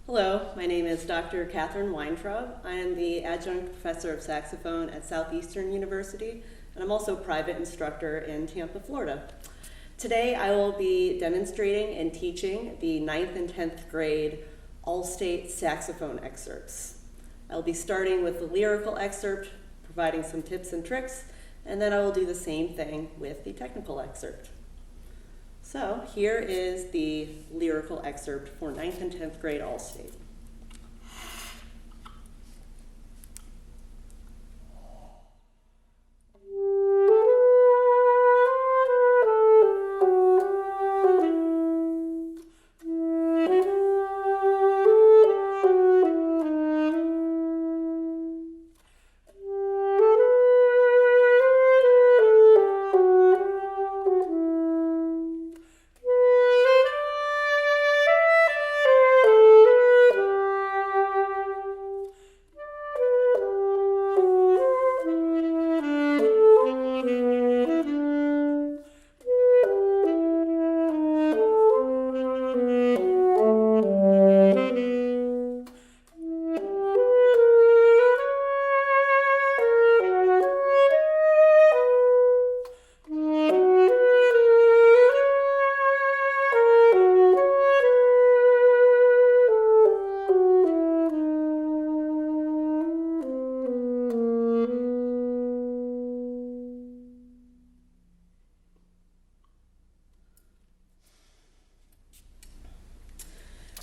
Hello, my name is Dr. Katherine Weintraub. I am the adjunct professor of saxophone at Southeastern University, and I'm also a private instructor in Tampa, Florida. Today I will be demonstrating and teaching the 9th and 10th grade all-state saxophone excerpts. I'll be starting with the lyrical excerpt, providing some tips and tricks, and then I will do the same thing with the technical excerpt. So here is the lyrical excerpt for 9th and 10th grade all-state.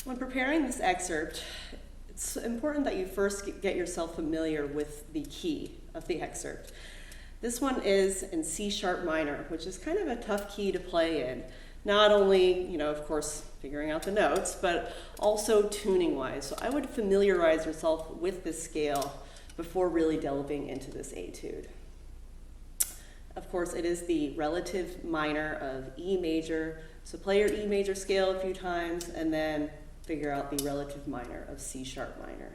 When preparing this excerpt, it's important that you first get yourself familiar with the key of the excerpt. This one is in C sharp minor, which is kind of a tough key to play in. Not only, of course, figuring out the notes, but also tuning-wise. So I would familiarize yourself with this scale before really delving into this etude. Of course, it is the relative minor of E major. So play your E major scale a few times and then figure out the relative minor of C sharp minor.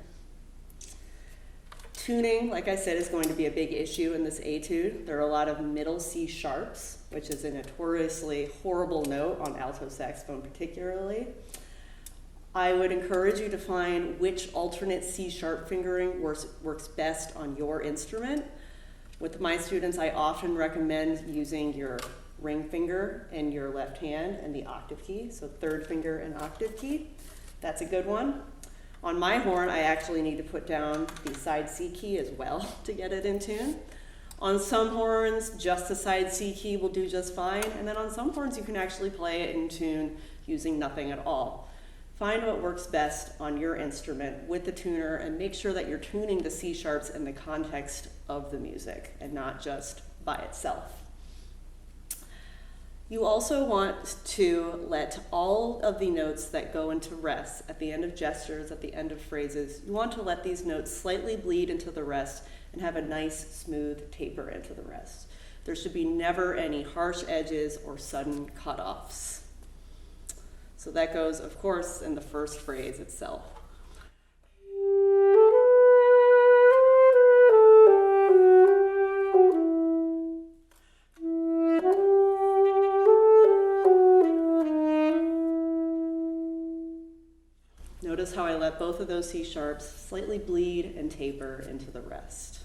Tuning, like I said, is going to be a big issue in this etude. There are a lot of middle C sharps, which is a notoriously horrible note on alto saxophone particularly. I would encourage you to find which alternate C sharp fingering works best on your instrument. With my students, I often recommend using your ring finger in your left hand and the octave key, so third finger and octave key. That's a good one. On my horn, I actually need to put down the side C key as well to get it in tune. On some horns, just the side C key will do just fine, and then on some horns you can actually play it in tune using nothing at all. Find what works best on your instrument with the tuner and make sure that you're tuning the C sharps in the context of the music and not just by itself. You also want to let all of the notes that go into rest at the end of gestures, at the end of phrases, you want to let these notes slightly bleed into the rest and have a nice, smooth taper into the rest. There should be never any harsh edges or sudden cutoffs. So that goes, of course, in the first phrase itself. Notice how I let both of those C sharps slightly bleed and taper into the rest.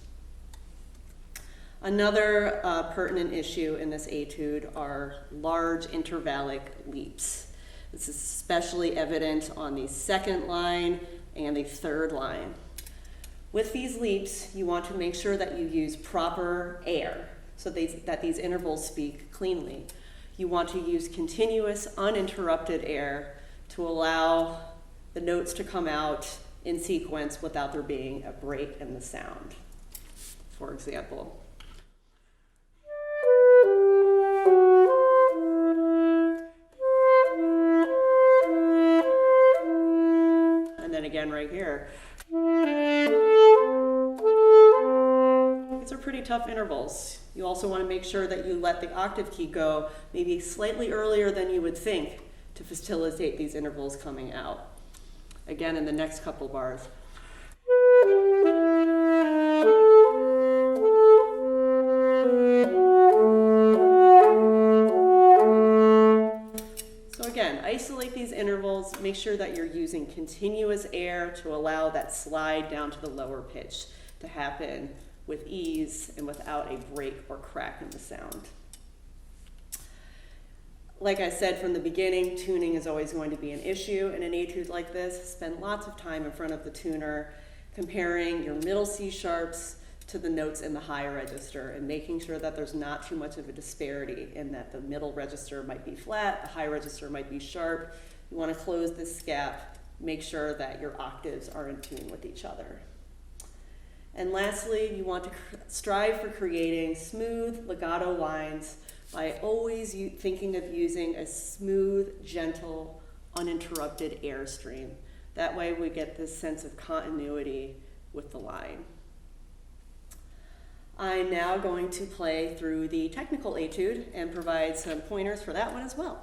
Another pertinent issue in this etude are large intervallic leaps. This is especially evident on the second line and the third line. With these leaps, you want to make sure that you use proper air so that these intervals speak cleanly. You want to use continuous, uninterrupted air to allow the notes to come out in sequence without there being a break in the sound. For example. And then again right here. These are pretty tough intervals. You also want to make sure that you let the octave key go maybe slightly earlier than you would think to facilitate these intervals coming out. Again, in the next couple bars. So again, isolate these intervals, make make sure that you're using continuous air to allow that slide down to the lower pitch to happen with ease and without a break or crack in the sound. Like I said from the beginning, tuning is always going to be an issue in an etude like this. Spend lots of time in front of the tuner comparing your middle C sharps to the notes in the high register and making sure that there's not too much of a disparity in that the middle register might be flat, the high register might be sharp. You want to close this gap, make sure that your octaves are in tune with each other. And lastly, you want to strive for creating smooth legato lines by always thinking of using a smooth, gentle, uninterrupted airstream. That way we get this sense of continuity with the line. I'm now going to play through the technical etude and provide some pointers for that one as well.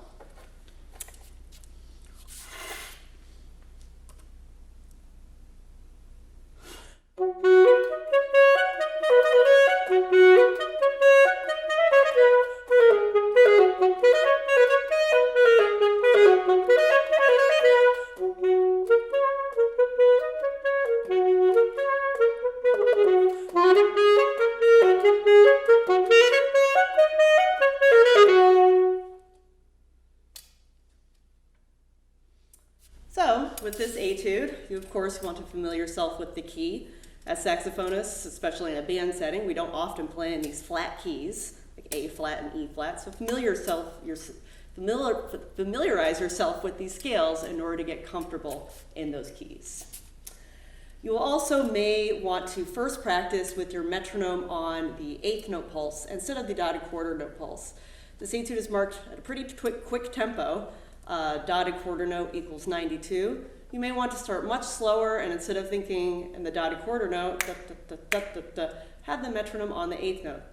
So, with this etude, you of course want to familiar yourself with the key. As saxophonists, especially in a band setting, we don't often play in these flat keys, like A flat and E flat, so familiarize yourself with these scales in order to get comfortable in those keys. You also may want to first practice with your metronome on the 8th note pulse instead of the dotted quarter note pulse. This etude is marked at a pretty quick tempo. Dotted quarter note equals 92. You may want to start much slower, and instead of thinking in the dotted quarter note, have the metronome on the 8th note.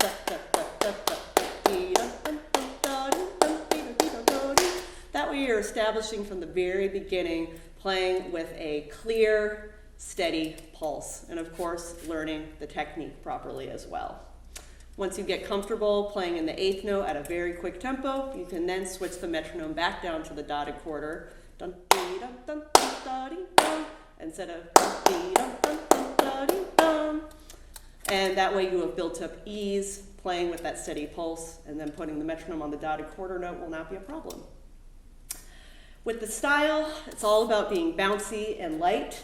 That way you're establishing from the very beginning, playing with a clear, steady pulse, and of course, learning the technique properly as well. Once you get comfortable playing in the 8th note at a very quick tempo, you can then switch the metronome back down to the dotted quarter, instead of and that way you have built up ease playing with that steady pulse, and then putting the metronome on the dotted quarter note will not be a problem. With the style, it's all about being bouncy and light.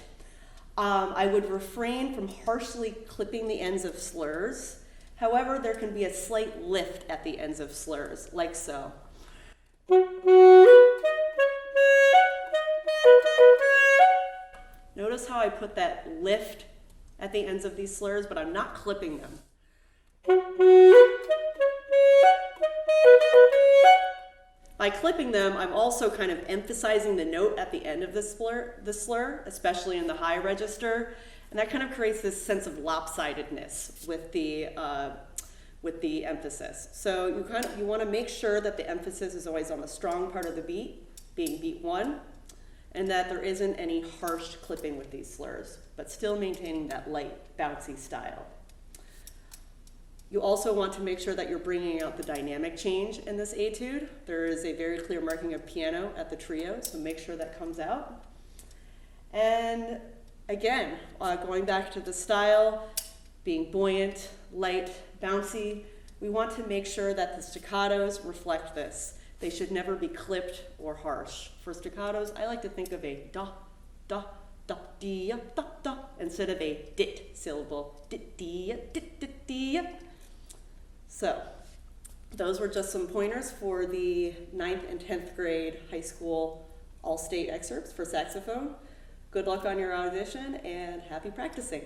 I would refrain from harshly clipping the ends of slurs. However, there can be a slight lift at the ends of slurs, like so. Notice how I put that lift at the ends of these slurs, but I'm not clipping them. By clipping them, I'm also kind of emphasizing the note at the end of the slur, especially in the high register, and that kind of creates this sense of lopsidedness with the emphasis. So you want to make sure that the emphasis is always on the strong part of the beat, being beat 1, and that there isn't any harsh clipping with these slurs, but still maintaining that light, bouncy style. You also want to make sure that you're bringing out the dynamic change in this etude. There is a very clear marking of piano at the trio, so make sure that comes out. And again, going back to the style, being buoyant, light, bouncy, we want to make sure that the staccatos reflect this. They should never be clipped or harsh. For staccatos, I like to think of a da, da, da, dee, da, da, instead of a dit syllable, dit, dee, dit, dit, dee. So, those were just some pointers for the 9th and 10th grade high school all-state excerpts for saxophone. Good luck on your audition and happy practicing.